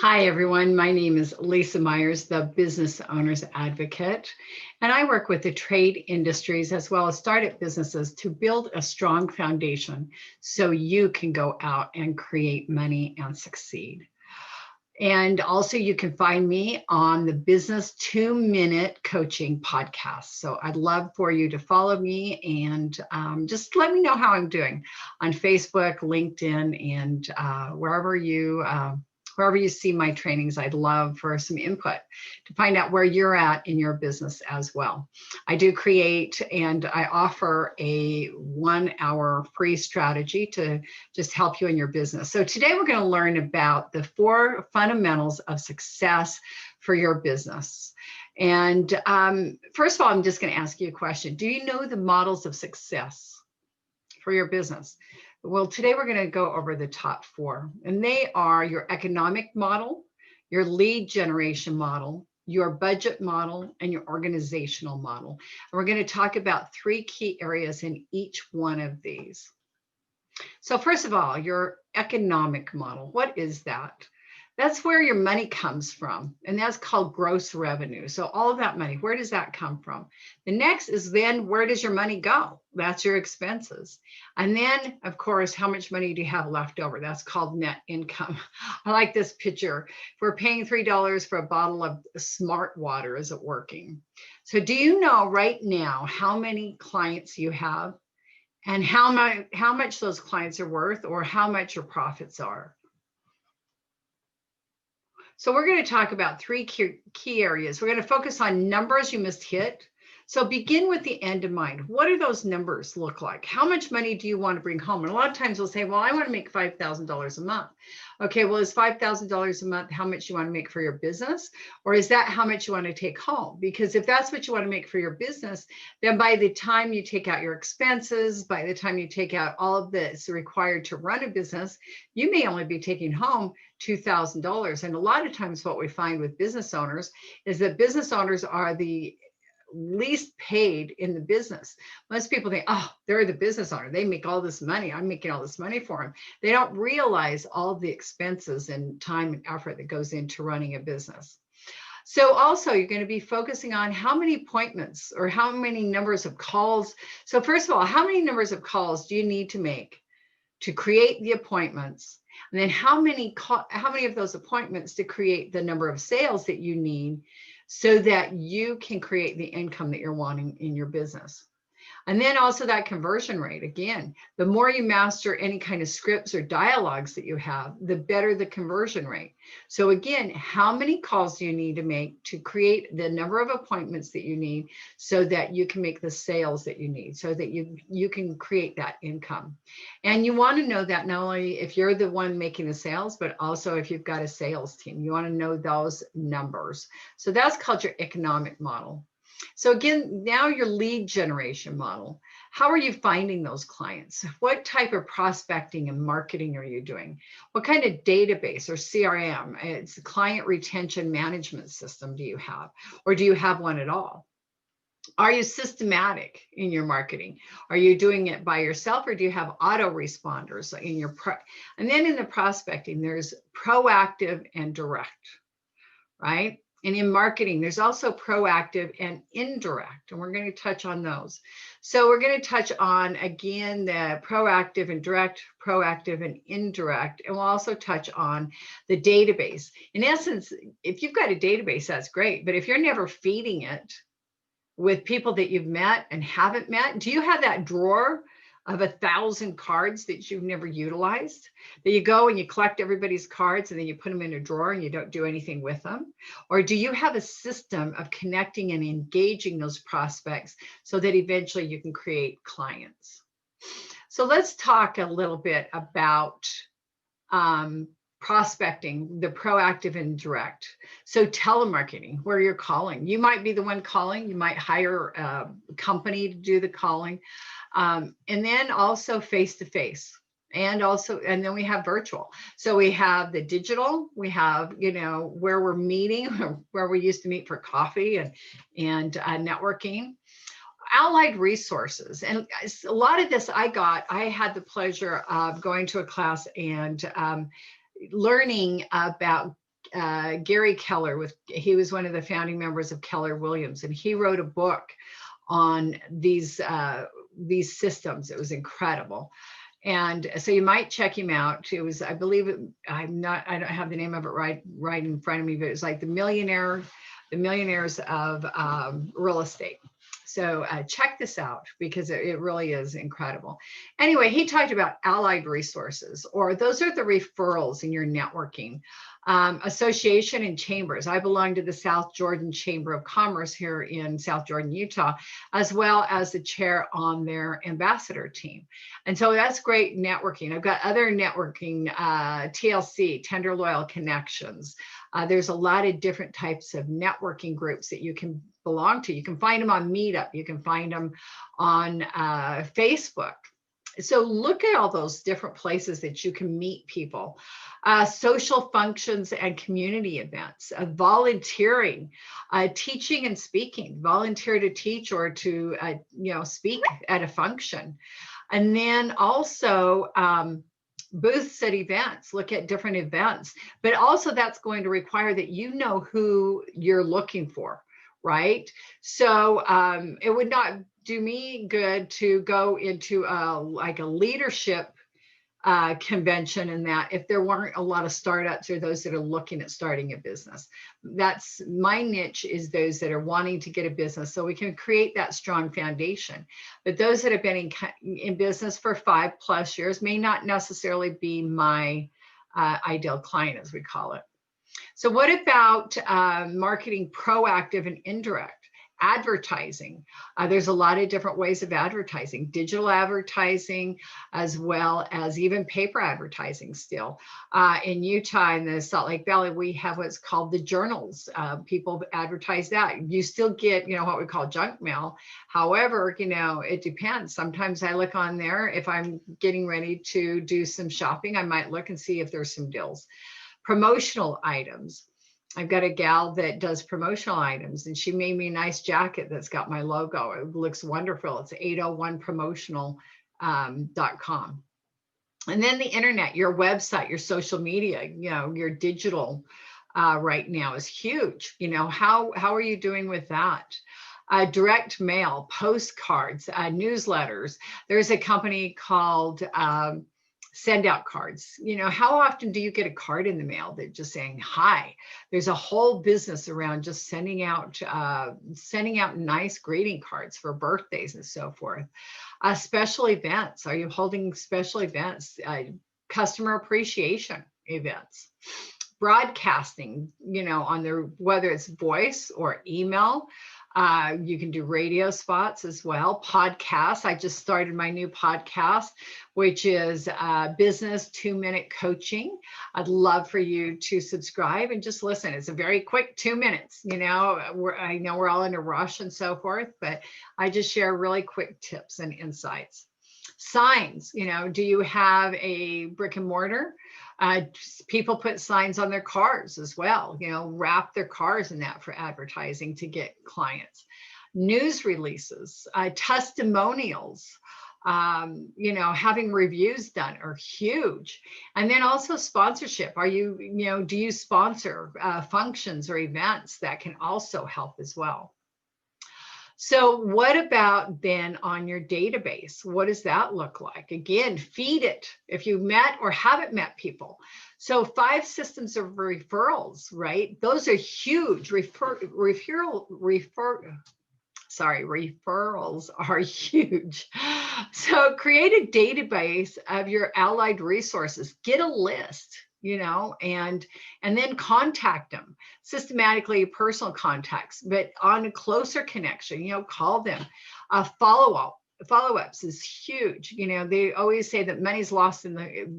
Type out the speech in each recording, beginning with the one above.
Hi, everyone. My name is Lisa Myers, the Business Owners Advocate, and I work with the trade industries as well as startup businesses to build a strong foundation so you can go out and create money and succeed. And also, you can find me on the Business 2-Minute Coaching podcast. So I'd love for you to follow me and just let me know how I'm doing on Facebook, LinkedIn, and wherever you see my trainings. I'd love for some input to find out where you're at in your business as well. I do create and I offer a 1-hour free strategy to just help you in your business. So today we're going to learn about the 4 fundamentals of success for your business. And first of all, I'm just going to ask you a question. Do you know the models of success for your business? Well, today we're going to go over the top 4, and they are your economic model, your lead generation model, your budget model, and your organizational model. And we're going to talk about 3 key areas in each one of these. So first of all, your economic model. What is that? That's where your money comes from, and that's called gross revenue. So all of that money, where does that come from? The next is then, where does your money go? That's your expenses. And then, of course, how much money do you have left over? That's called net income. I like this picture. If we're paying $3 for a bottle of smart water, is it working? So do you know right now how many clients you have and how much those clients are worth, or how much your profits are? So we're going to talk about 3 key areas. We're going to focus on numbers you must hit. So begin with the end in mind. What do those numbers look like? How much money do you want to bring home? And a lot of times we'll say, well, I want to make $5,000 a month. Okay, well, is $5,000 a month how much you want to make for your business? Or is that how much you want to take home? Because if that's what you want to make for your business, then by the time you take out your expenses, by the time you take out all of that's required to run a business, you may only be taking home $2,000. And a lot of times what we find with business owners is that business owners are the least paid in the business. Most people think, oh, they're the business owner. They make all this money. I'm making all this money for them. They don't realize all the expenses and time and effort that goes into running a business. So also you're going to be focusing on how many appointments or how many numbers of calls. So first of all, how many numbers of calls do you need to make to create the appointments? And then how many of those appointments to create the number of sales that you need so that you can create the income that you're wanting in your business? And then also that conversion rate. Again, the more you master any kind of scripts or dialogues that you have, the better the conversion rate. So again, how many calls do you need to make to create the number of appointments that you need so that you can make the sales that you need, so that you can create that income? And you want to know that not only if you're the one making the sales, but also if you've got a sales team. You want to know those numbers. So that's called your economic model. So again, now your lead generation model. How are you finding those clients? What type of prospecting and marketing are you doing? What kind of database or CRM, it's a client retention management system, do you have? Or do you have one at all? Are you systematic in your marketing? Are you doing it by yourself, or do you have autoresponders in your and then in the prospecting, there's proactive and direct, right? And in marketing, there's also proactive and indirect, and we're going to touch on those. So we're going to touch on, again, the proactive and direct, proactive and indirect, and we'll also touch on the database. In essence, if you've got a database, that's great, but if you're never feeding it with people that you've met and haven't met, do you have that drawer of 1,000 cards that you've never utilized, that you go and you collect everybody's cards and then you put them in a drawer and you don't do anything with them? Or do you have a system of connecting and engaging those prospects so that eventually you can create clients? So let's talk a little bit about prospecting, the proactive and direct. So telemarketing, where you're calling. You might be the one calling. You might hire a company to do the calling. And then also face-to-face. And then we have virtual. So we have the digital, we have, where we're meeting, where we used to meet for coffee and networking. Allied resources. And a lot of this I had the pleasure of going to a class and learning about Gary Keller. He was one of the founding members of Keller Williams, and he wrote a book on these systems. It was incredible. And so you might check him out. It was, I believe I don't have the name of it right in front of me, but it was like the millionaires of real estate. So check this out, because it really is incredible. Anyway, he talked about allied resources, or those are the referrals in your networking. Association and chambers. I belong to the South Jordan Chamber of Commerce here in South Jordan, Utah, as well as the chair on their ambassador team. And so that's great networking. I've got other networking, TLC, Tender Loyal Connections. There's a lot of different types of networking groups that you can belong to. You can find them on Meetup. You can find them on Facebook. So look at all those different places that you can meet people. Social functions and community events, volunteering, teaching and speaking, volunteer to teach or to speak at a function. And then also booths at events, look at different events, but also that's going to require that you know who you're looking for, right? So it would not do me good to go into like a leadership convention, and that if there weren't a lot of startups or those that are looking at starting a business. That's my niche, is those that are wanting to get a business, so we can create that strong foundation. But those that have been in business for 5+ years may not necessarily be my ideal client, as we call it. So what about marketing, proactive and indirect? Advertising. There's a lot of different ways of advertising, digital advertising, as well as even paper advertising still. In Utah, in the Salt Lake Valley, we have what's called the journals. People advertise that. You still get, what we call junk mail. However, it depends. Sometimes I look on there. If I'm getting ready to do some shopping, I might look and see if there's some deals. Promotional items. I've got a gal that does promotional items, and she made me a nice jacket that's got my logo. It looks wonderful. It's 801promotional.com. And then the internet, your website, your social media, your digital right now is huge. How are you doing with that? Direct mail, postcards, newsletters. There's a company called send out cards. How often do you get a card in the mail that just saying hi? There's a whole business around just sending out nice greeting cards for birthdays and so forth. Special events. Are you holding special events? Customer appreciation events. Broadcasting, on whether it's voice or email. You can do radio spots as well. Podcasts. I just started my new podcast, which is Business 2-Minute Coaching. I'd love for you to subscribe and just listen. It's a very quick 2 minutes. I know we're all in a rush and so forth, but I just share really quick tips and insights. Signs. Do you have a brick and mortar? People put signs on their cars as well, wrap their cars in that for advertising to get clients. News releases, testimonials, having reviews done are huge. And then also sponsorship. Do you sponsor functions or events? That can also help as well. So what about then on your database? What does that look like? Again, feed it if you met or haven't met people. So 5 systems of referrals, right? Those are huge. Referrals are huge. So create a database of your allied resources. Get a list. And then contact them systematically, personal contacts, but on a closer connection, call them. Follow-ups is huge. They always say that money's lost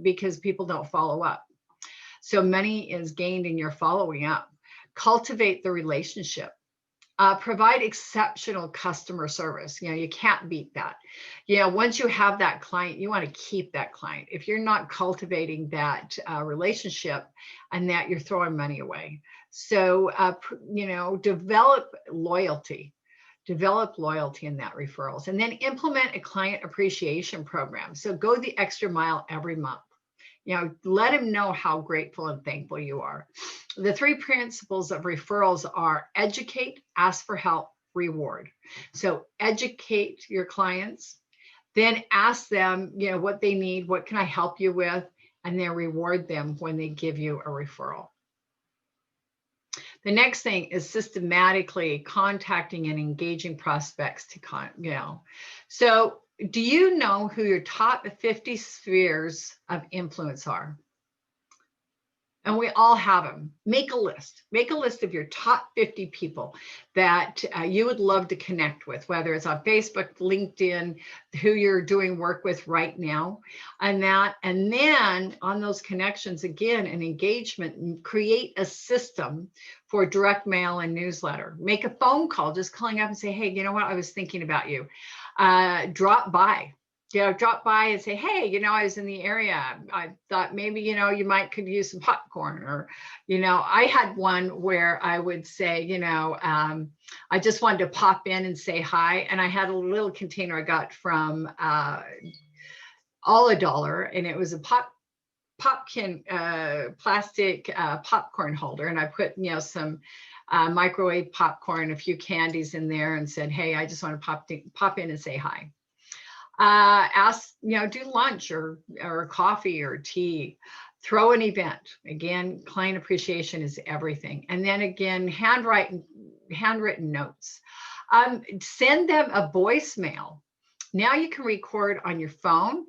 because people don't follow up. So money is gained in your following up. Cultivate the relationship. Provide exceptional customer service. You can't beat that. Once you have that client, you want to keep that client. If you're not cultivating that relationship, and that you're throwing money away. So, develop loyalty in that referrals, and then implement a client appreciation program. So go the extra mile every month. let them know how grateful and thankful you are. The three principles of referrals are educate, ask for help, reward. So educate your clients, then ask them, what they need, what can I help you with, and then reward them when they give you a referral. The next thing is systematically contacting and engaging prospects So do you know who your top 50 spheres of influence are? And we all have them. Make a list. Make a list of your top 50 people that you would love to connect with, whether it's on Facebook, LinkedIn, who you're doing work with right now, and then on those connections, again, an engagement, create a system for direct mail and newsletter. Make a phone call, just calling up and say, hey, you know what? I was thinking about you. Drop by. Drop by and say, hey, I was in the area. I thought maybe, you could use some popcorn, or, I had one where I would say, I just wanted to pop in and say hi. And I had a little container I got from All a Dollar, and it was a plastic popcorn holder. And I put, some microwave popcorn, a few candies in there, and said, hey, I just want to pop in and say hi. Ask, do lunch or coffee or tea, throw an event. Again, client appreciation is everything. And then again, handwritten notes. Send them a voicemail. Now you can record on your phone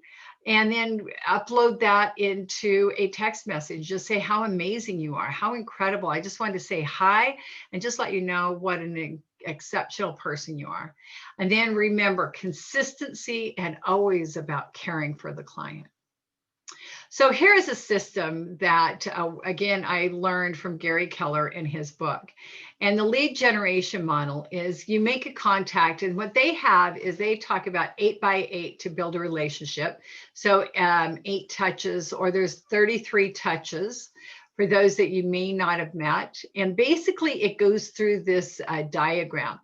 and then upload that into a text message. Just say how amazing you are, how incredible. I just wanted to say hi and just let you know what an exceptional person you are. And then remember, consistency and always about caring for the client. So here's a system that, again, I learned from Gary Keller in his book. And the lead generation model is you make a contact, and what they have is they talk about 8 by 8 to build a relationship. So 8 touches, or there's 33 touches for those that you may not have met. And basically it goes through this diagram.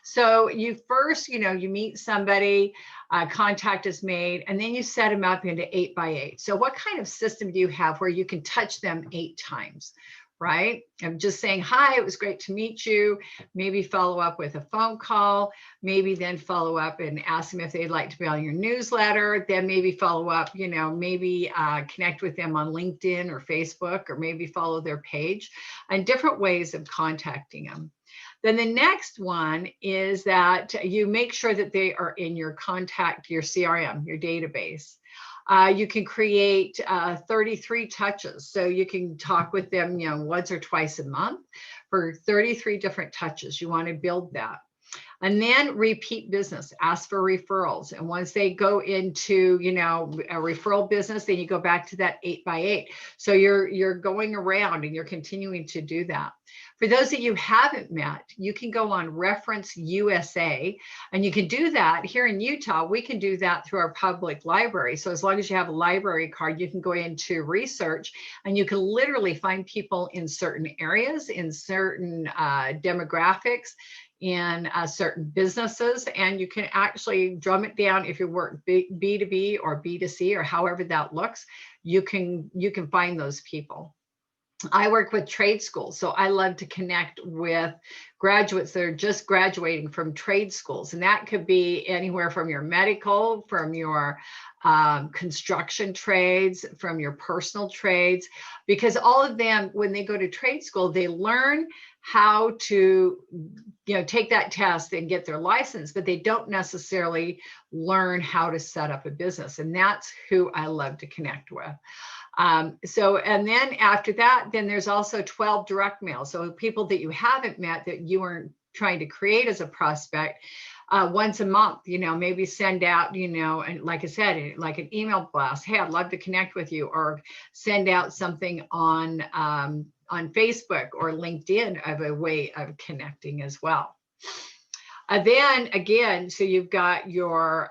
So you first, you meet somebody, contact is made, and then you set them up into 8 by 8. So what kind of system do you have where you can touch them 8 times? Right? I'm just saying, hi, it was great to meet you. Maybe follow up with a phone call, maybe then follow up and ask them if they'd like to be on your newsletter, then maybe follow up, maybe connect with them on LinkedIn or Facebook, or maybe follow their page, and different ways of contacting them. Then the next one is that you make sure that they are in your CRM, your database. You can create 33 touches. So you can talk with them, once or twice a month for 33 different touches. You want to build that. And then repeat business, ask for referrals. And once they go into, a referral business, then you go back to that 8 by 8. So you're going around and you're continuing to do that. For those that you haven't met, you can go on Reference USA, and you can do that here in Utah. We can do that through our public library. So as long as you have a library card, you can go into research, and you can literally find people in certain areas, in certain demographics, in certain businesses, and you can actually drum it down. If you work B2B or B2C, or however that looks, you can find those people. I work with trade schools, so I love to connect with graduates that are just graduating from trade schools. And that could be anywhere from your medical, from your construction trades, from your personal trades, because all of them, when they go to trade school, they learn how to take that test and get their license, but they don't necessarily learn how to set up a business. And that's who I love to connect with. And then after that, then there's also 12 direct mail. So people that you haven't met, that you weren't trying to create as a prospect, once a month, maybe send out, and like I said, like an email blast, hey, I'd love to connect with you, or send out something on Facebook or LinkedIn of a way of connecting as well. Then again, so you've got your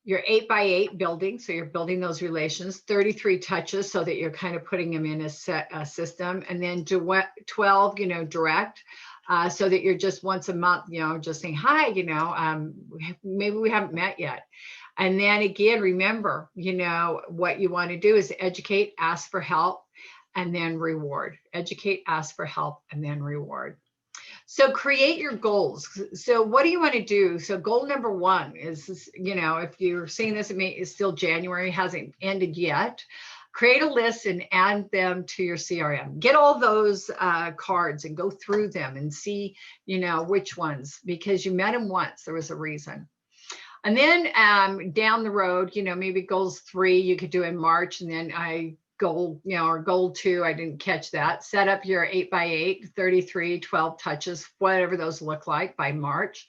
8 by 8 building. So you're building those relations, 33 touches, so that you're kind of putting them in a system. And then 12, direct. so that you're just once a month, just saying, hi, maybe we haven't met yet. And then again, remember, what you want to do is educate, ask for help, and then reward. Educate, ask for help, and then reward. So create your goals. So what do you want to do? So goal number one is, if you're seeing this, it's still January, hasn't ended yet. Create a list and add them to your CRM. Get all those cards and go through them and see, which ones, because you met them once, there was a reason. And then down the road, maybe goals 3 you could do in March, and then goal 2, I didn't catch that. Set up your 8x8, 33, 12 touches, whatever those look like by March.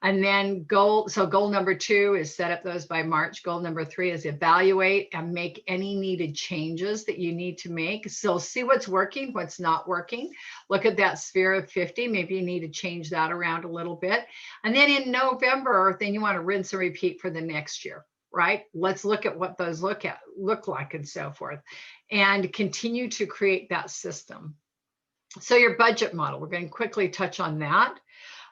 And then goal number 2 is set up those by March. Goal number 3 is evaluate and make any needed changes that you need to make. So see what's working, what's not working. Look at that sphere of 50. Maybe you need to change that around a little bit. And then in November, then you want to rinse and repeat for the next year, right? Let's look at what those look like and so forth, and continue to create that system. So your budget model, we're going to quickly touch on that.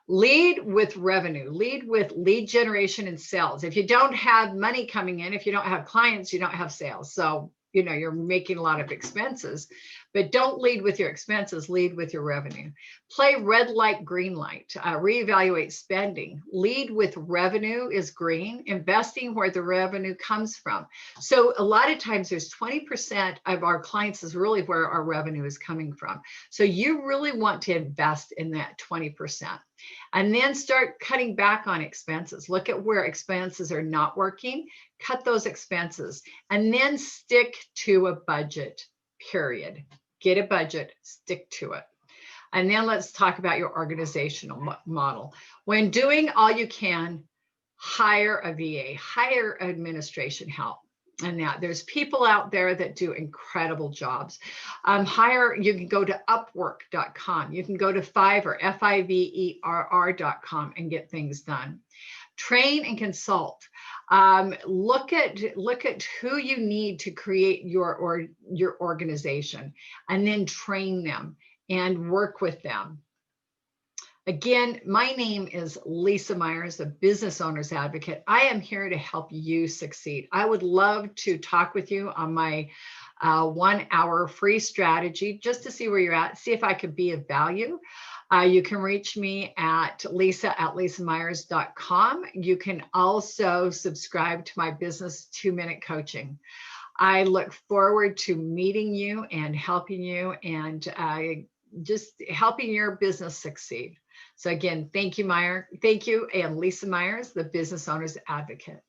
Lead with revenue, lead with lead generation and sales. If you don't have money coming in, if you don't have clients, you don't have sales. So, you're making a lot of expenses, but don't lead with your expenses, lead with your revenue. Play red light, green light, reevaluate spending. Lead with revenue is green, investing where the revenue comes from. So a lot of times there's 20% of our clients is really where our revenue is coming from. So you really want to invest in that 20%. And then start cutting back on expenses. Look at where expenses are not working, cut those expenses, and then stick to a budget, period. Get a budget, stick to it. And then let's talk about your organizational model. When doing all you can, hire a VA, hire administration help. And now there's people out there that do incredible jobs. You can go to upwork.com. You can go to Fiverr, Fiverr.com, and get things done. Train and consult. Look at who you need to create your organization, and then train them and work with them. Again, my name is Lisa Myers, the Business Owners Advocate. I am here to help you succeed. I would love to talk with you on my 1-hour free strategy, just to see where you're at, see if I could be of value. You can reach me at lisa@lisamyers.com. You can also subscribe to my business 2-minute coaching. I look forward to meeting you and helping you, and just helping your business succeed. So again, thank you, and Lisa Myers, the Business Owners Advocate.